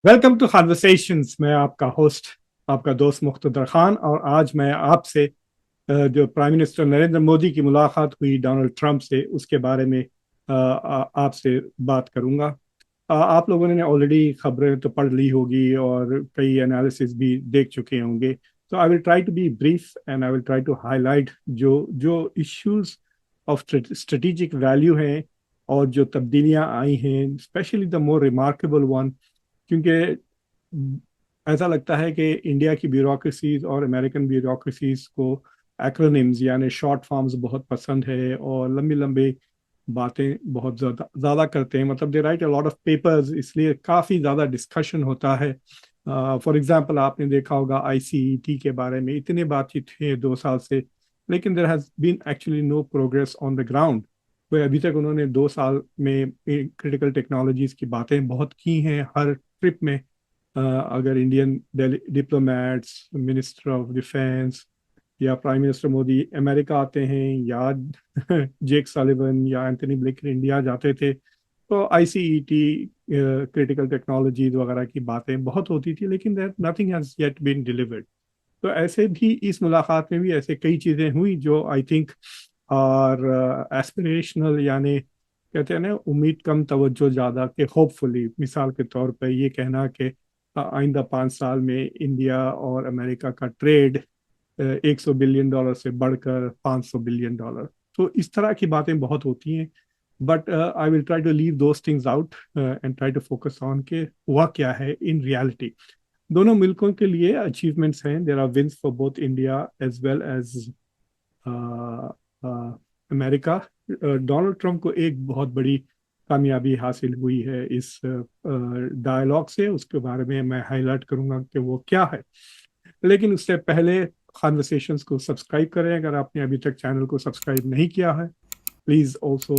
Welcome to conversations. मैं आपका host, आपका दोस्त मुख्तदर खान, और आज मैं आपसे जो प्राइम मिनिस्टर नरेंद्र मोदी की मुलाकात हुई डोनाल्ड ट्रंप से, उसके बारे में आपसे बात करूंगा। आप लोगों ने ऑलरेडी खबरें तो पढ़ ली होगी और कई एनालिसिस भी देख चुके होंगे। तो I will try to be brief and I will try to highlight जो जो इश्यूज ऑफ स्ट्रेटेजिक वैल्यू हैं और जो तब्दीलियां आई हैं, specially the more remarkable one. क्योंकि ऐसा लगता है कि इंडिया की ब्यूरोक्रेसीज और अमेरिकन ब्यूरोक्रेसीज को एक्रोनिम्स यानी शॉर्ट फॉर्म्स बहुत पसंद है और लंबी लंबी बातें बहुत ज़्यादा ज़्यादा करते हैं। मतलब they write a lot of papers, इसलिए काफ़ी ज़्यादा डिस्कशन होता है। फॉर एग्जांपल आपने देखा होगा आईसीईटी के बारे में इतनी बातचीत है 2 साल से, लेकिन there has been actually no progress on the ground. तो अभी तक उन्होंने 2 साल में क्रिटिकल टेक्नोलॉजीज की बातें बहुत की हैं हर ट्रिप में। अगर Indian diplomats, minister of defence या प्राइम मिनिस्टर मोदी अमेरिका आते हैं, या जेक सालिवन या एंथनी ब्लिंकन इंडिया जाते थे, तो आईसीईटी क्रिटिकल टेक्नोलॉजीज वगैरह की बातें बहुत होती थी, लेकिन nothing has yet been delivered. तो ऐसे भी इस मुलाकात में भी ऐसे कई चीज़ें हुई जो आई थिंक और एस्पिरेशनल, यानी कहते हैं ना, उम्मीद कम तवज्जो ज़्यादा, के होपफुली मिसाल के तौर पे ये कहना कि आइंदा 5 साल में इंडिया और अमेरिका का ट्रेड $100 बिलियन से बढ़कर $500 बिलियन। तो इस तरह की बातें बहुत होती हैं, but I will try to leave those things out and try to focus on के हुआ क्या है इन रियलिटी। दोनों मुल्कों के लिए अचीवमेंट्स हैं, there are wins for both India as well as America. Donald Trump को एक बहुत बड़ी कामयाबी हासिल हुई है इस डायलॉग से, उसके बारे में मैं हाईलाइट करूंगा कि वो क्या है। लेकिन उससे पहले कॉन्वर्सेशंस को सब्सक्राइब करें अगर आपने अभी तक चैनल को सब्सक्राइब नहीं किया है। Please also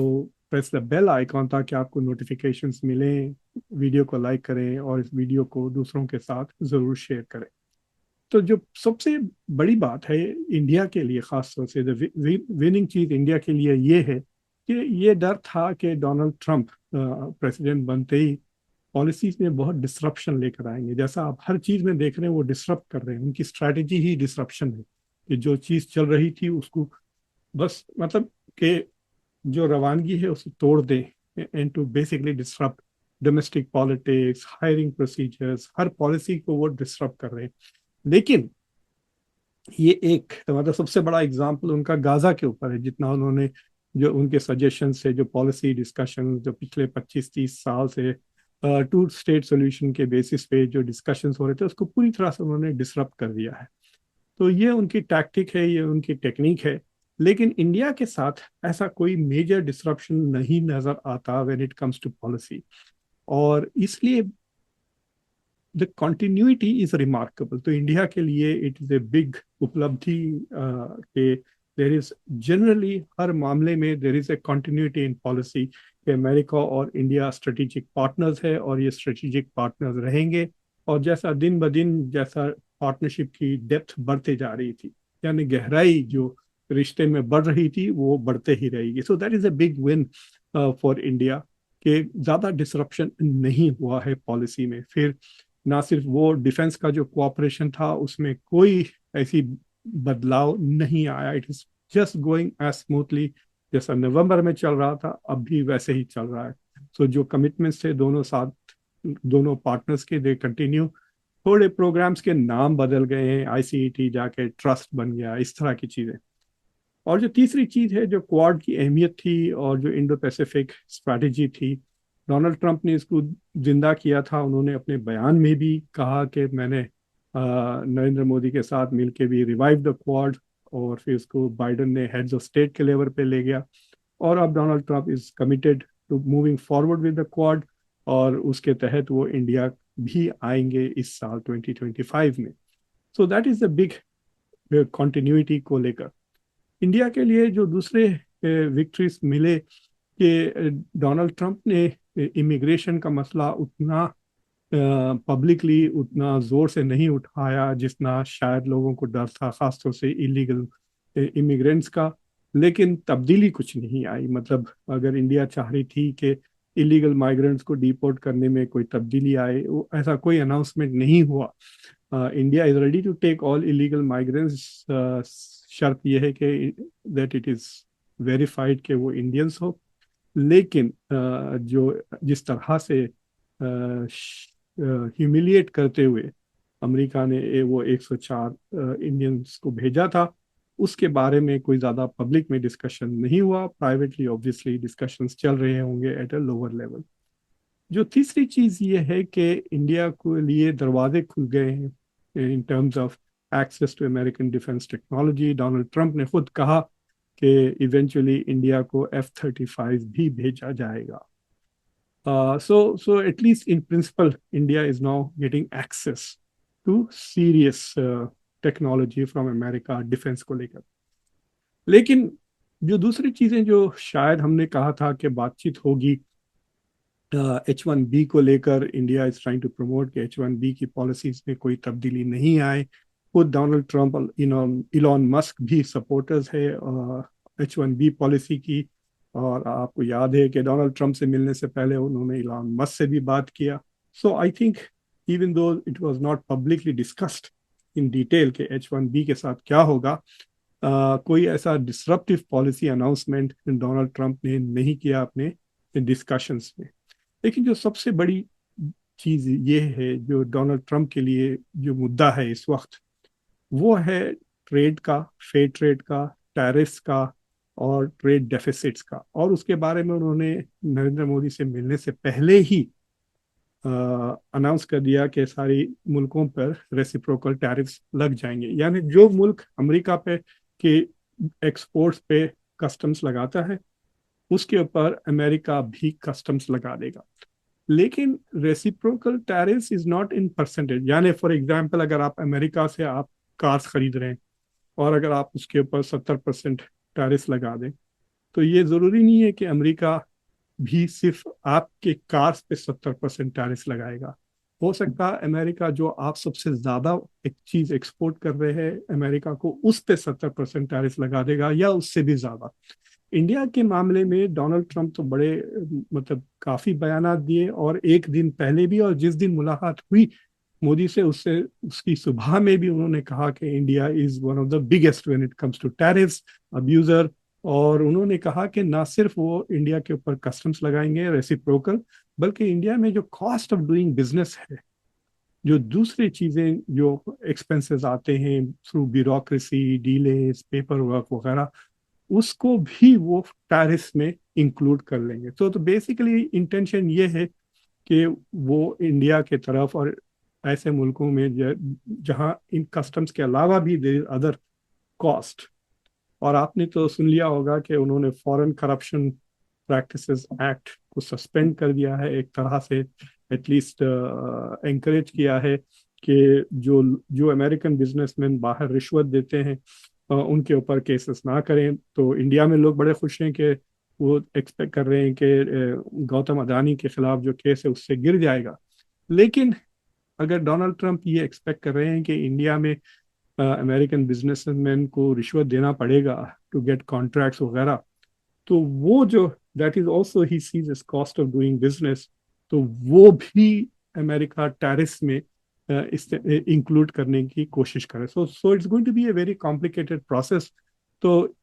press the bell icon ताकि आपको नोटिफिकेशंस मिलें। वीडियो को लाइक करें और इस वीडियो को दूसरों के साथ ज़रूर शेयर करें। तो जो सबसे बड़ी बात है इंडिया के लिए, खास तौर से विनिंग चीज इंडिया के लिए ये है कि ये डर था कि डोनाल्ड ट्रंप प्रेसिडेंट बनते ही पॉलिसीज में बहुत डिसरप्शन लेकर आएंगे। जैसा आप हर चीज में देख रहे हैं वो डिसरप्ट कर रहे हैं, उनकी स्ट्रैटेजी ही डिसरप्शन है कि जो चीज चल रही थी उसको बस मतलब कि जो रवानगी है उसे तोड़ दें, and to basically disrupt domestic politics, hiring procedures, हर पॉलिसी को वो डिसरप्ट कर रहे हैं। लेकिन ये एक मतलब सबसे बड़ा एग्जाम्पल उनका गाजा के ऊपर है, जितना उन्होंने जो उनके सजेशन से, जो पॉलिसी डिस्कशन जो पिछले 25-30 साल से टू स्टेट सोल्यूशन के बेसिस पे जो डिस्कशंस हो रहे थे, उसको पूरी तरह से उन्होंने डिसरप्ट कर दिया है। तो ये उनकी टैक्टिक है, ये उनकी टेक्निक है। लेकिन इंडिया के साथ ऐसा कोई मेजर डिसरप्शन नहीं नजर आता when it comes to policy, और इसलिए द कॉन्टिन्यूटी इज रिमार्केबल। तो इंडिया के लिए इट इज ए बिग उपलब्धि कि देर इज जनरली हर मामले में there is a continuity in policy, कि अमेरिका और इंडिया स्ट्रेटेजिक पार्टनर्स है और ये स्ट्रेटेजिक पार्टनर्स रहेंगे। और जैसा दिन ब दिन जैसा पार्टनरशिप की डेप्थ बढ़ते जा रही थी, यानी गहराई जो रिश्ते में बढ़ रही थी वो बढ़ते ही रहेगी। So that is a big win for India कि ज़्यादा डिसरप्शन नहीं हुआ है पॉलिसी में। फिर ना सिर्फ वो डिफेंस का जो कोऑपरेशन था उसमें कोई ऐसी बदलाव नहीं आया, it is just going as smoothly जैसा नवंबर में चल रहा था अब भी वैसे ही चल रहा है। सो जो कमिटमेंट्स थे दोनों साथ, दोनों पार्टनर्स के, दे कंटिन्यू। थोड़े प्रोग्राम्स के नाम बदल गए हैं, आईसीईटी जाके ट्रस्ट बन गया, इस तरह की चीजें। और जो तीसरी चीज है, जो क्वाड की अहमियत थी और जो इंडो पैसिफिक स्ट्रैटेजी थी, डोनाल्ड ट्रंप ने इसको जिंदा किया था। उन्होंने अपने बयान में भी कहा कि मैंने नरेंद्र मोदी के साथ मिलकर भी रिवाइव द क्वाड, और फिर इसको बाइडन ने हेड्स ऑफ स्टेट के लेवल पे ले गया। और अब Donald Trump is committed to moving forward with the Quad, और उसके तहत वो इंडिया भी आएंगे इस साल 2025 में। So that is the big continuity को लेकर इंडिया के लिए जो दूसरे विक्ट्रीज मिले कि डोनाल्ड ट्रंप ने इमिग्रेशन का मसला उतना पब्लिकली उतना जोर से नहीं उठाया जितना शायद लोगों को डर था, खासतौर से इलीगल इमिग्रेंट्स का। लेकिन तब्दीली कुछ नहीं आई। मतलब अगर इंडिया चाह रही थी कि इलीगल माइग्रेंट्स को डिपोर्ट करने में कोई तब्दीली आए, ऐसा कोई अनाउंसमेंट नहीं हुआ। India is ready to take all illegal migrants, शर्त यह है कि दैट इट इज वेरीफाइड कि वो इंडियंस हो। लेकिन जो जिस तरह से ह्यूमिलिएट करते हुए अमेरिका ने वो 104 इंडियंस को भेजा था, उसके बारे में कोई ज़्यादा पब्लिक में डिस्कशन नहीं हुआ। प्राइवेटली ऑब्वियसली डिस्कशंस चल रहे होंगे एट अ लोअर लेवल। जो तीसरी चीज़ ये है कि इंडिया के लिए दरवाजे खुल गए हैं in terms of access to American defence technology. Donald Trump ने खुद कहा कि इवेंचुअली इंडिया को F-35 भी भेजा जाएगा। So at least in principle, India is now getting access to serious technology from America defence को लेकर। लेकिन जो दूसरी चीजें जो शायद हमने कहा था कि बातचीत होगी H-1B को लेकर, India is trying to promote कि H-1B की पॉलिसीज में कोई तब्दीली नहीं आए। खुद डोनाल्ड ट्रंप, इलॉन मस्क भी सपोर्टर्स है H-1B पॉलिसी की। और आपको याद है कि डोनाल्ड ट्रंप से मिलने से पहले उन्होंने इलॉन मस्क से भी बात किया। So I think even though it was not publicly discussed in detail कि H-1B के साथ क्या होगा, कोई ऐसा disruptive policy announcement Donald Trump ने नहीं किया अपने डिस्कशंस में। लेकिन जो सबसे बड़ी चीज ये है जो डोनाल्ड ट्रंप के लिए जो मुद्दा है इस वक्त, वो है ट्रेड का, फेयर ट्रेड का, टैरिफ्स का और ट्रेड डेफिसिट्स का। और उसके बारे में उन्होंने नरेंद्र मोदी से मिलने से पहले ही अनाउंस कर दिया कि सारी मुल्कों पर रेसिप्रोकल टैरिफ्स लग जाएंगे। यानी जो मुल्क अमेरिका पे के एक्सपोर्ट्स पे कस्टम्स लगाता है, उसके ऊपर अमेरिका भी कस्टम्स लगा देगा। लेकिन reciprocal tariffs is not in percentage. यानी फॉर एग्जांपल, अगर आप अमेरिका से आप कार्स खरीद रहे हैं और अगर आप उसके ऊपर 70% टैरिफ लगा दें, तो ये ज़रूरी नहीं है कि अमेरिका भी सिर्फ आपके कार्स पे 70% टैरिफ लगाएगा। हो सकता है अमेरिका जो आप सबसे ज़्यादा एक चीज़ एक्सपोर्ट कर रहे हैं अमेरिका को, उस पे 70% टैरिफ लगा देगा या उससे भी ज़्यादा। इंडिया के मामले में डोनाल्ड ट्रंप तो बड़े मतलब काफ़ी बयानात दिए, और एक दिन पहले भी और जिस दिन मुलाकात हुई मोदी से उससे उसकी सुबह में भी उन्होंने कहा कि India is one of the biggest when it comes to tariffs abuser. और उन्होंने कहा कि ना सिर्फ वो इंडिया के ऊपर कस्टम्स लगाएंगे रेसिप्रोकल, बल्कि इंडिया में जो कॉस्ट ऑफ डूइंग बिजनेस है, जो दूसरी चीजें जो एक्सपेंसेस आते हैं through bureaucracy, delays, paper work वगैरह, उसको भी वो टैरिफ में इंक्लूड कर लेंगे। तो बेसिकली इंटेंशन ये है कि वो इंडिया के तरफ और ऐसे मुल्कों में जहां इन कस्टम्स के अलावा भी देयर अदर कॉस्ट। और आपने तो सुन लिया होगा कि उन्होंने फॉरेन करप्शन प्रैक्टिसेस एक्ट को सस्पेंड कर दिया है, एक तरह से एटलीस्ट एंकरेज किया है कि जो जो अमेरिकन बिजनेसमैन बाहर रिश्वत देते हैं उनके ऊपर केसेस ना करें। तो इंडिया में लोग बड़े खुश हैं कि वो एक्सपेक्ट कर रहे हैं कि गौतम अदानी के खिलाफ जो केस है उससे गिर जाएगा। लेकिन अगर डोनाल्ड ट्रंप ये एक्सपेक्ट कर रहे हैं कि इंडिया में अमेरिकन बिजनेसमैन को रिश्वत देना पड़ेगा टू गेट कॉन्ट्रैक्ट्स वगैरह, तो वो जो that is also he sees as cost of doing business, तो वो भी अमेरिका टैरिफ में इस इंक्लूड करने की कोशिश करे। So it's going to be a very complicated process. तो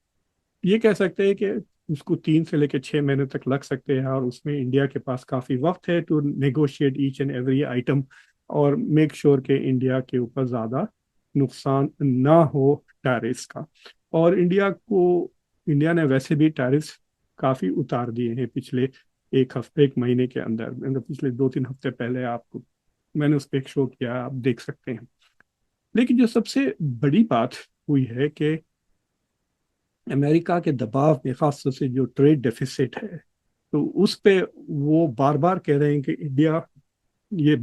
ये कह सकते हैं कि उसको 3 से लेकर 6 महीने तक लग सकते हैं, और उसमें इंडिया के पास काफ़ी वक्त है to negotiate each and every item और मेक श्योर कि इंडिया के ऊपर ज़्यादा नुकसान ना हो टैरिफ्स का। और इंडिया ने वैसे भी टैरिफ्स काफ़ी उतार दिए हैं पिछले एक महीने के अंदर। मतलब पिछले 2-3 हफ्ते पहले आपको मैंने उस पर एक शो किया, आप देख सकते हैं। लेकिन जो सबसे बड़ी बात हुई है कि अमेरिका के दबाव में खासतौर से जो ट्रेड डेफिसिट है, तो उस पे वो बार बार कह रहे हैं कि इंडिया ये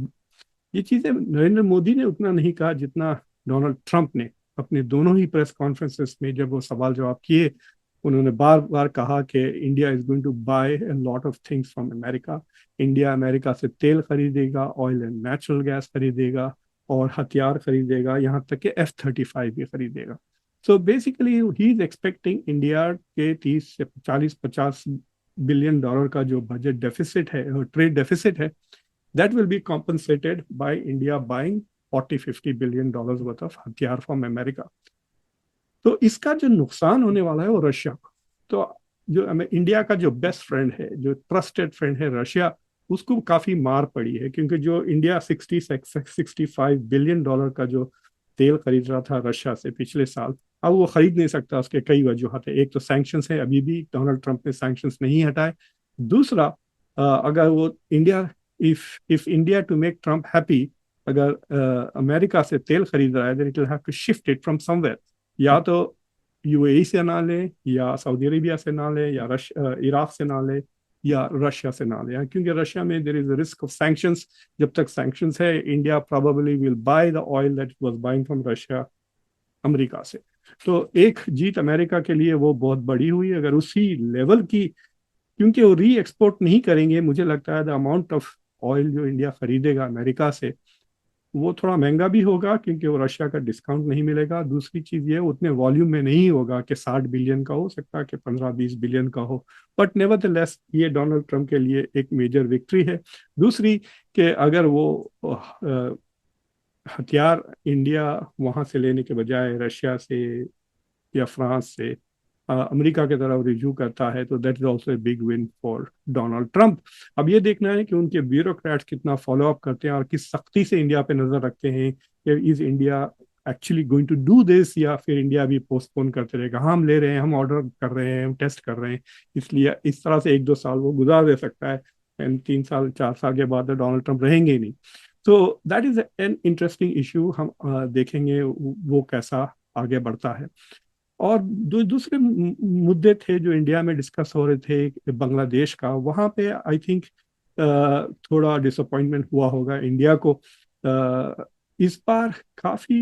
ये चीजें नरेंद्र मोदी ने उतना नहीं कहा जितना डोनाल्ड ट्रंप ने अपने दोनों ही प्रेस कॉन्फ्रेंसेस में जब वो सवाल जवाब किए। उन्होंने बार बार कहा कि India is going to buy a lot of things from America. India America से तेल खरीदेगा, ऑयल एंड नेचुरल गैस खरीदेगा और हथियार खरीदेगा, यहाँ तक कि F-35 भी खरीदेगा। So basically he is expecting India के 30 से 40-50 बिलियन डॉलर का जो बजट डेफिसिट है और ट्रेड डेफिसिट है, that will be compensated by India buying 40-50 billion dollars worth of हथियार फ्रॉम अमेरिका। तो इसका जो नुकसान होने वाला है वो रशिया को। तो जो इंडिया का जो बेस्ट फ्रेंड है, जो ट्रस्टेड फ्रेंड है रशिया, उसको काफी मार पड़ी है, क्योंकि जो इंडिया 65 बिलियन डॉलर का जो तेल खरीद रहा था रशिया से पिछले साल, अब वो खरीद नहीं सकता। उसके कई वजूहत है। एक तो सैंक्शंस है, अभी भी डोनाल्ड ट्रंप ने सैंक्शंस नहीं हटाए। दूसरा, अगर वो India, if if India to make Trump happy, अगर अमेरिका से तेल खरीद रहा है, then it will have to shift it from somewhere. या तो यूएई से ना ले, या सऊदी अरेबिया से ना ले, या इराक से ना ले, या रशिया से ना ले, क्योंकि रशिया में there is risk of sanctions. जब तक सैंक्शंस है, India probably will by the oil that was buying from Russia America से। तो एक जीत अमेरिका के लिए वो बहुत बड़ी हुई। अगर उसी लेवल की, क्योंकि वो री एक्सपोर्ट नहीं करेंगे, मुझे लगता है द अमाउंट ऑफ ऑयल जो इंडिया खरीदेगा अमेरिका से, वो थोड़ा महंगा भी होगा, क्योंकि वो रशिया का डिस्काउंट नहीं मिलेगा। दूसरी चीज ये, उतने वॉल्यूम में नहीं होगा कि 60 बिलियन का, हो सकता है कि 15-20 बिलियन का हो। बट नेवरदलेस ये डोनाल्ड ट्रंप के लिए एक मेजर विक्ट्री है। दूसरी, कि अगर वो हथियार इंडिया वहां से लेने के बजाय रशिया से या फ्रांस से अमेरिका की तरफ रिज्यू करता है, तो that is also a big win for Donald Trump. अब ये देखना है कि उनके ब्यूरोक्रेट्स कितना फॉलो अप करते हैं और किस सख्ती से इंडिया पे नजर रखते हैं कि is India actually going to do this, या फिर इंडिया भी पोस्टपोन करते रहेगा। हाँ, हम ले रहे हैं, हम ऑर्डर कर रहे हैं, हम टेस्ट कर रहे हैं, इसलिए इस तरह से 1-2 साल वो गुजार दे सकता है। एंड 3 साल 4 साल के बाद तो डोनाल्ड ट्रंप रहेंगे ही नहीं। तो that is an interesting issue. हम देखेंगे वो कैसा आगे बढ़ता है। और दूसरे मुद्दे थे जो इंडिया में डिस्कस हो रहे थे, बांग्लादेश का। वहाँ पे आई थिंक थोड़ा डिसअपॉइंटमेंट हुआ होगा इंडिया को। इस बार काफी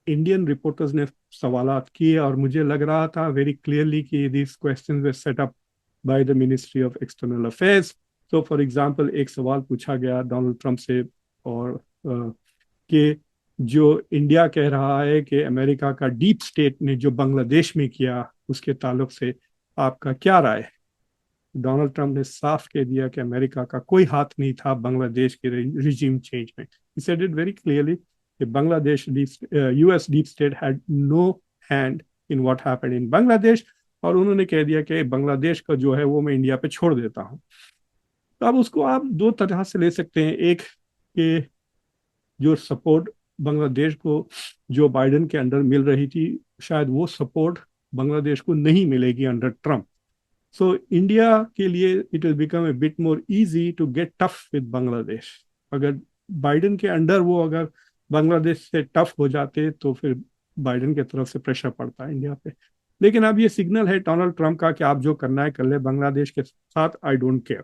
इंडियन रिपोर्टर्स ने सवालात किए, और मुझे लग रहा था वेरी क्लियरली कि this questions were set up by the ministry of external affairs. तो फॉर एग्जांपल, एक सवाल पूछा गया डोनाल्ड ट्रंप से, और कि जो इंडिया कह रहा है कि अमेरिका का डीप स्टेट ने जो बांग्लादेश में किया, उसके ताल्लुक से आपका क्या राय है। डोनाल्ड ट्रंप ने साफ कह दिया कि अमेरिका का कोई हाथ नहीं था बांग्लादेश के रिजीम चेंज में। He said it very clearly कि Bangladesh, US deep state had no hand in what happened in Bangladesh. और उन्होंने कह दिया कि बांग्लादेश का जो है वो मैं इंडिया पे छोड़ देता हूँ। तो अब उसको आप दो तरह से ले सकते हैं। एक, कि जो सपोर्ट बांग्लादेश को जो बाइडेन के अंडर मिल रही थी, शायद वो सपोर्ट बांग्लादेश को नहीं मिलेगी अंडर ट्रंप। सो इंडिया के लिए it will become a bit more easy to get tough with Bangladesh. अगर बाइडेन के अंडर वो अगर बांग्लादेश से टफ हो जाते, तो फिर बाइडेन की तरफ से प्रेशर पड़ता है इंडिया पे। लेकिन अब ये सिग्नल है डोनाल्ड ट्रंप का कि आप जो करना है कर ले बांग्लादेश के साथ, I don't care.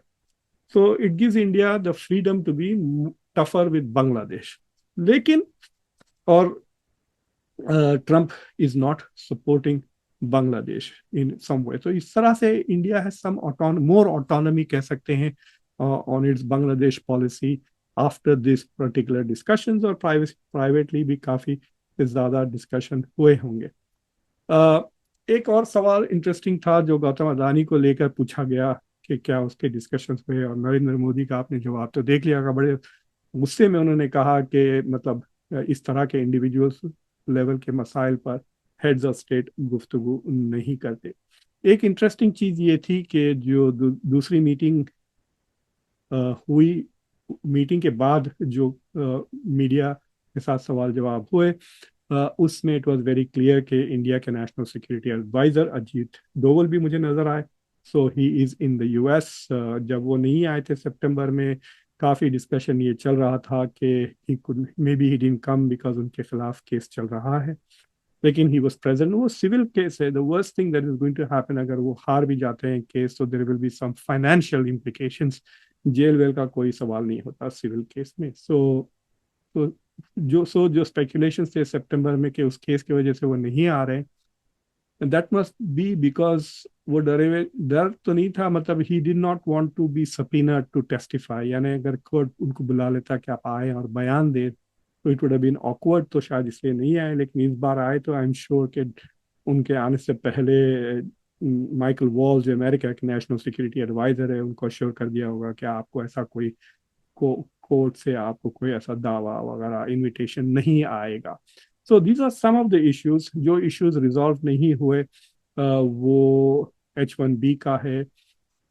So it gives India the freedom to be tougher with Bangladesh. लेकिन, और Trump is not supporting Bangladesh in some way. तो इस तरह से इंडिया है सम मोर ऑटोनॉमी कह सकते हैं on it's Bangladesh policy after this particular discussions. और प्राइवेटली भी काफी ज्यादा डिस्कशन हुए होंगे। uh, एक और सवाल इंटरेस्टिंग था जो गौतम अदानी को लेकर पूछा गया कि क्या उसके डिस्कशंस हुए, और नरेंद्र मोदी का आपने जवाब तो देख लिया। बड़े गुस्से में उन्होंने कहा कि मतलब इस तरह के इंडिविजुअल्स लेवल के मसाइल पर हेड्स ऑफ स्टेट गुफ्तगू नहीं करते। एक इंटरेस्टिंग चीज ये थी कि जो दूसरी मीटिंग हुई, मीटिंग के बाद जो मीडिया के साथ सवाल जवाब हुए, उसमें इट वाज वेरी क्लियर कि इंडिया के national security advisor Ajit Doval भी मुझे नजर आए। So he is in the US. जब वो नहीं आए थे सितंबर में, काफी डिस्कशन ये चल रहा था कि he could maybe he didn't come because उनके खिलाफ केस चल रहा है। लेकिन ही वाज प्रेजेंट। वो सिविल केस है। The worst thing that is going to happen, अगर वो हार भी जाते हैं केस, तो there will be some financial implications. Jail वेल का कोई सवाल नहीं होता सिविल केस में। तो जो स्पेकुलेशन थे सितंबर में कि उस केस की वजह से वो नहीं आ रहे, दैट मस्ट बी बिकॉज वो डरे हुए, डर तो नहीं था, मतलब he did not want to be subpoena to testify. यानी अगर कोर्ट उनको बुला लेता कि आप आए और बयान दे, तो it would have been awkward. तो शायद इसलिए नहीं आए। लेकिन इस बार आए, तो आई एम श्योर कि उनके आने से पहले माइकल वॉल जो अमेरिका के नेशनल सिक्योरिटी एडवाइजर है उनको अश्योर कर दिया होगा कि आपको ऐसा कोई कोर्ट से आपको कोई ऐसा दावा वगैरह इनविटेशन नहीं आएगा. So these are some of the issues. जो इश्यूज रिजॉल्व नहीं हुए वो H1B का है.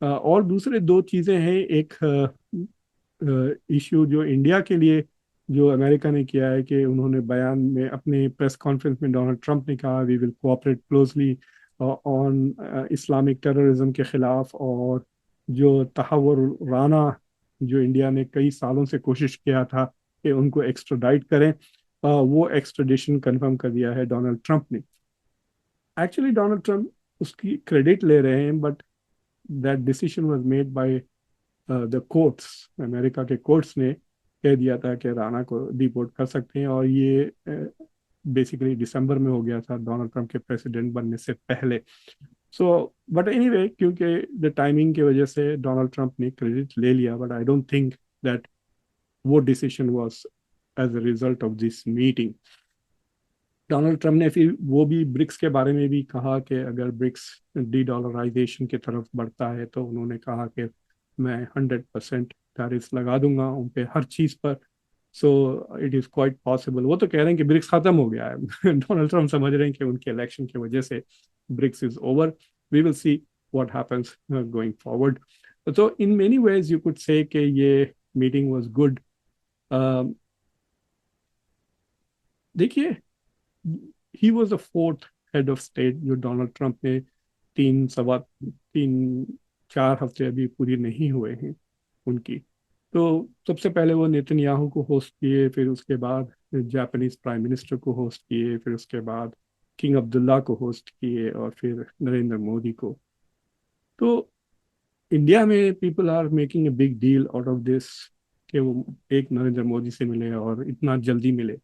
और दूसरे दो चीज़ें हैं. एक इश्यू जो इंडिया के लिए जो अमेरिका ने किया है कि उन्होंने बयान में अपने प्रेस कॉन्फ्रेंस में डोनाल्ड ट्रंप ने कहा we will cooperate closely on Islamic terrorism के खिलाफ. और जो तहव्वुराना जो इंडिया ने कई सालों से कोशिश किया था कि उनको एक्स्ट्राडाइट करें, वो एक्स्ट्राडिशन कंफर्म कर दिया है डोनाल्ड ट्रंप ने. एक्चुअली डोनाल्ड ट्रंप उसकी क्रेडिट ले रहे हैं but that decision was made by the courts. America के कोर्ट्स ने कह दिया था कि राणा को डिपोर्ट कर सकते हैं. और ये बेसिकली दिसंबर में हो गया था डोनाल्ड ट्रंप के प्रेसिडेंट बनने से पहले. सो बट एनीवे क्योंकि द टाइमिंग की वजह से डोनाल्ड ट्रंप ने क्रेडिट ले लिया. But I don't think that वो decision was as a result of this meeting. Donald Trump ने फिर वो भी ब्रिक्स के बारे में भी कहा कि अगर ब्रिक्स डी डॉलराइजेशन की तरफ बढ़ता है तो उन्होंने कहा कि मैं 100% टैरिफ्स लगा दूंगा उन पे हर चीज़ पर. सो इट इज़ क्वाइट पॉसिबल. वो तो कह रहे हैं कि ब्रिक्स खत्म हो गया है. डोनाल्ड ट्रंप समझ रहे हैं कि उनके इलेक्शन की वजह से BRICS is over. We will see what happens going forward. तो in many ways you could say कि ये मीटिंग वाज गुड. देखिए he was the fourth head of state जो डोनाल्ड ट्रंप ने 3 4 हफ्ते अभी पूरी नहीं हुए हैं उनकी. तो सबसे पहले वो नेतन्याहू को होस्ट किए, फिर उसके बाद जापानीज प्राइम मिनिस्टर को होस्ट किए, फिर उसके बाद किंग अब्दुल्ला को होस्ट किए और फिर नरेंद्र मोदी को. तो इंडिया में people are making a big deal out of this कि वो एक नरेंद्र मोदी से मिले और इतना जल्दी मिले.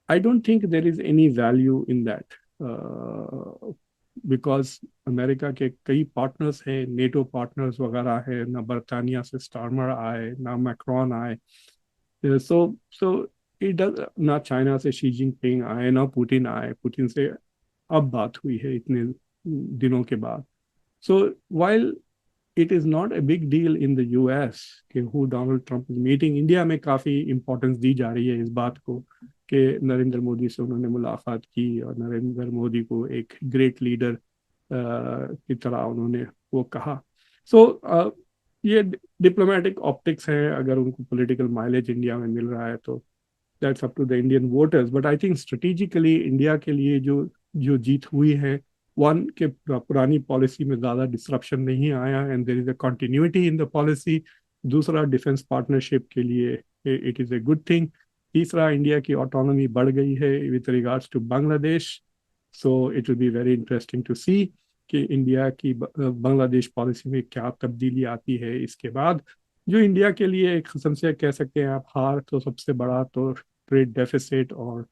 I don't think there is any value in that because America के कई पार्टनर्स हैं, नेटो पार्टनर्स वगैरह है. ना बरतानिया से स्टारमर आए, ना मैक्रॉन आए. सो इट डज ना चाइना से शी जिनपिंग आए, ना पुतिन आए. पुतिन से अब बात हुई है इतने दिनों के बाद. सो while it is not a big deal in the US कि who Donald Trump is meeting, India में काफ़ी इम्पोर्टेंस दी जा रही है इस बात को कि नरेंद्र मोदी से उन्होंने मुलाकात की और नरेंद्र मोदी को एक ग्रेट लीडर की तरह उन्होंने वो कहा. सो ये डिप्लोमेटिक ऑप्टिक्स है. अगर उनको पॉलिटिकल माइलेज इंडिया में मिल रहा है तो that's up to the Indian voters. But I think strategically India के लिए जो जो जीत हुई है, वन के पुरानी पॉलिसी में ज़्यादा डिसरप्शन नहीं आया and there is a continuity in the policy. दूसरा डिफेंस पार्टनरशिप के लिए it is a good thing. तीसरा इंडिया की ऑटोनॉमी बढ़ गई है with regards to Bangladesh. So it will be very interesting to see कि इंडिया की बांग्लादेश पॉलिसी में क्या तब्दीली आती है इसके बाद. जो इंडिया के लिए एक किस्म से कह सकते हैं आप हार, तो सबसे बड़ा तो ट्रेड डेफिसिट और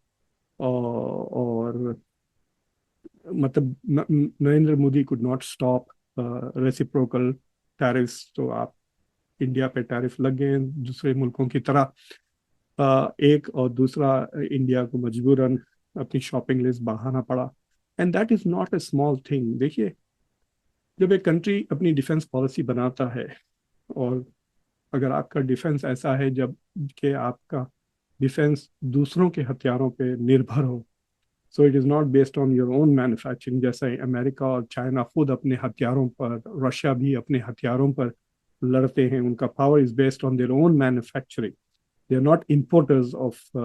मतलब Narendra Modi could not stop reciprocal tariffs. तो आप इंडिया पे टैरिफ लग गए दूसरे मुल्कों की तरह. एक और दूसरा इंडिया को मजबूरन अपनी शॉपिंग लिस्ट बढ़ाना पड़ा. And that is not a small thing. देखिए जब एक कंट्री अपनी डिफेंस पॉलिसी बनाता है और अगर आपका डिफेंस ऐसा है जब कि आपका डिफेंस दूसरों के हथियारों पे निर्भर हो, सो it is not based on your own manufacturing. जैसे अमेरिका और चाइना खुद अपने हथियारों पर, रशिया भी अपने हथियारों पर लड़ते हैं. उनका power is based on their own manufacturing. They are not importers of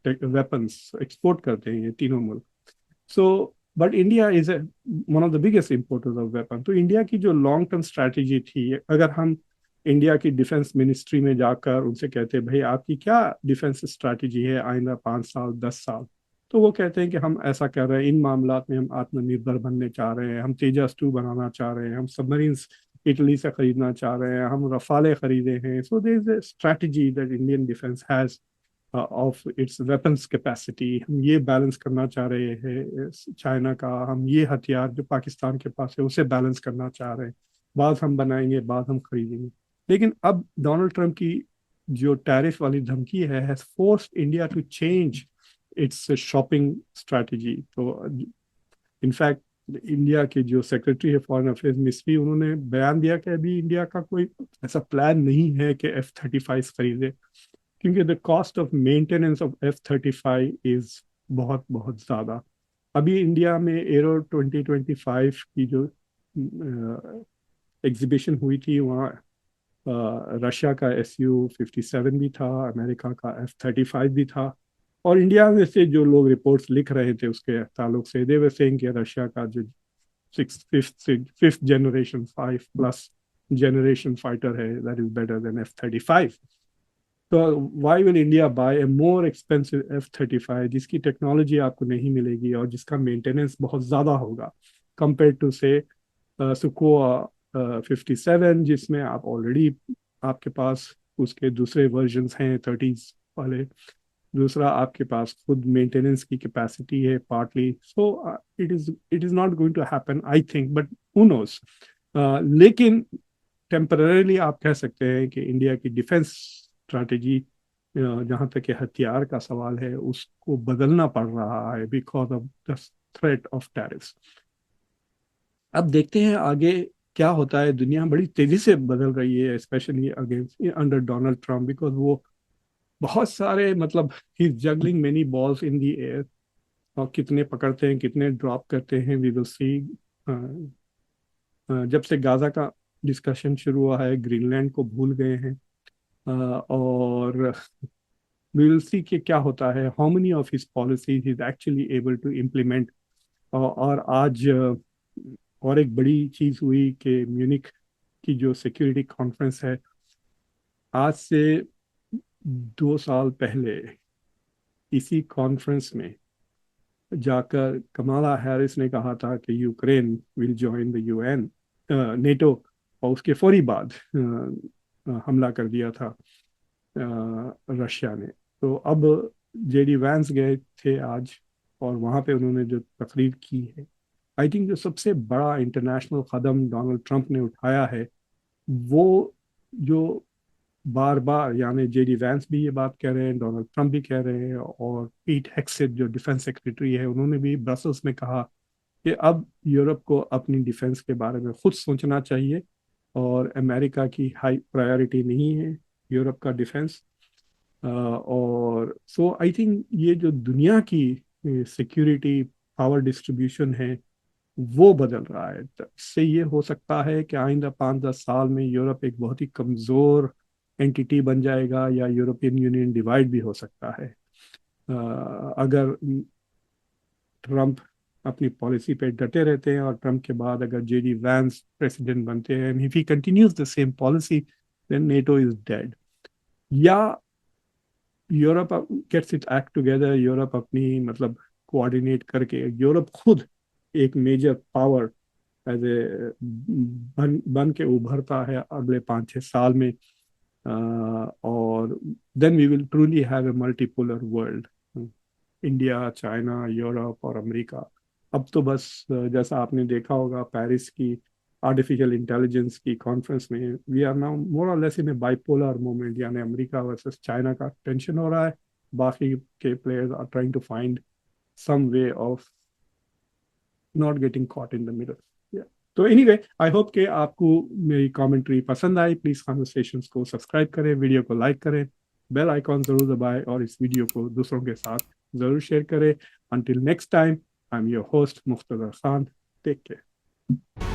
weapons. Export करते हैं ये तीनों मुल्क. So but India is one of the biggest importers of weapon. तो इंडिया की जो लॉन्ग टर्म स्ट्रैटेजी थी, अगर हम इंडिया की डिफेंस मिनिस्ट्री में जाकर उनसे कहते हैं भाई आपकी क्या डिफेंस स्ट्रैटेजी है आइंदा 5 साल 10 साल, तो वो कहते हैं कि हम ऐसा कर रहे हैं, इन मामलात में हम आत्मनिर्भर बनने चाह रहे हैं, हम तेजस 2 बनाना चाह रहे हैं, हम सबमरीन्स इटली से खरीदना चाह रहे हैं, हम रफाले खरीदे हैं. So there is a strategy that Indian defence has of its weapons capacity. हम ये बैलेंस करना चाह रहे हैं चाइना का, हम ये हथियार जो पाकिस्तान के पास है उसे बैलेंस करना चाह रहे हैं. बाद हम बनाएंगे, बाद हम खरीदेंगे. लेकिन अब डोनाल्ड ट्रंप की जो टैरिफ वाली धमकी है has forced India to change its shopping strategy. तो इनफैक्ट इंडिया के जो सेक्रेटरी है फॉरेन अफेयर्स मिस्री, उन्होंने बयान दिया कि अभी इंडिया का कोई ऐसा प्लान नहीं है कि F-35 खरीदे, क्योंकि the cost of maintenance of F-35 is बहुत बहुत ज़्यादा। अभी इंडिया में एरो 2025 की जो एग्जीबिशन हुई थी, वहाँ रशिया का Su-57 भी था, अमेरिका का F-35 भी था, और इंडिया में से जो लोग रिपोर्ट्स लिख रहे थे उसके ताल्लुक से, दे वर सेइंग कि रशिया का जो फिफ्थ जनरेशन 5+ जनरेशन फाइटर है, that is better than F-35। तो why will India buy a more expensive F-35 जिसकी टेक्नोलॉजी आपको नहीं मिलेगी और जिसका मेंटेनेंस बहुत ज़्यादा होगा कंपेयर टू से सुकोआ 57, जिसमें आप ऑलरेडी आपके पास उसके दूसरे वर्जन्स हैं 30s वाले। दूसरा, आपके पास खुद मेंटेनेंस की कैपेसिटी है partly, so it is not going to happen I think, but who knows. लेकिन टेम्पररीली आप कह सकते हैं कि इंडिया की डिफेंस स्ट्रैटेजी, जहाँ तक कि हथियार का सवाल है, उसको बदलना पड़ रहा है because of the threat of tariffs. अब देखते हैं आगे क्या होता है। दुनिया बड़ी तेजी से बदल रही है, specially against under Donald Trump, because वो बहुत सारे मतलब ही juggling many balls in the air, और कितने पकड़ते हैं कितने ड्रॉप करते हैं वी विल सी। जब से गाजा का डिस्कशन शुरू हुआ है, ग्रीनलैंड को भूल गए हैं, और वी विल सी कि क्या होता है, how many of his policies is actually able to implement. और आज और एक बड़ी चीज हुई कि म्यूनिक की जो सिक्योरिटी कॉन्फ्रेंस है, आज से 2 साल पहले इसी कॉन्फ्रेंस में जाकर कमाला हैरिस ने कहा था कि Ukraine will join the UN NATO, और उसके फौरी बाद हमला कर दिया था रशिया ने। तो अब JD वैंस गए थे आज, और वहाँ पे उन्होंने जो तकरीर की है, आई थिंक जो सबसे बड़ा इंटरनेशनल कदम डोनाल्ड ट्रंप ने उठाया है, वो जो बार बार, यानी JD वैंस भी ये बात कह रहे हैं, डोनाल्ड ट्रंप भी कह रहे हैं, और पीट हेक्सेट जो डिफेंस सेक्रेटरी है, उन्होंने भी ब्रसल्स में कहा कि अब यूरोप को अपनी डिफेंस के बारे में खुद सोचना चाहिए, और अमेरिका की हाई प्रायोरिटी नहीं है यूरोप का डिफेंस। और सो आई थिंक ये जो दुनिया की सिक्योरिटी पावर डिस्ट्रीब्यूशन है, वो बदल रहा है। तो इससे ये हो सकता है कि आइंदा 5-10 साल में यूरोप एक बहुत ही कमज़ोर एंटिटी बन जाएगा, या यूरोपियन यूनियन डिवाइड भी हो सकता है। अगर ट्रंप अपनी पॉलिसी पे डटे रहते हैं, और ट्रंप के बाद अगर JD वैंस प्रेसिडेंट बनते हैं, if he continues the same policy, then NATO is dead. या Europe gets it act together, Europe अपनी मतलब कोऑर्डिनेट करके यूरोप खुद एक मेजर पावर एज ए बन के उभरता है अगले 5-6 साल में, और then we will truly have a multipolar world, India, China, Europe और अमेरिका। अब तो बस जैसा आपने देखा होगा पेरिस की आर्टिफिशियल इंटेलिजेंस की कॉन्फ्रेंस में, वी आर नाउ मोर और less in a bipolar moment, यानी अमेरिका वर्सेस चाइना का टेंशन हो रहा है, बाकी के players are trying to find some way of not getting caught in the middle. Yeah. तो एनीवे, आई होप कि आपको मेरी कमेंट्री पसंद आई। प्लीज कॉन्वर्सेशंस को सब्सक्राइब करें, वीडियो को लाइक करें, बेल आइकॉन जरूर दबाएं, और इस वीडियो को दूसरों के साथ जरूर शेयर करें। Until next time, I'm your host Muqtada Khan. Take care.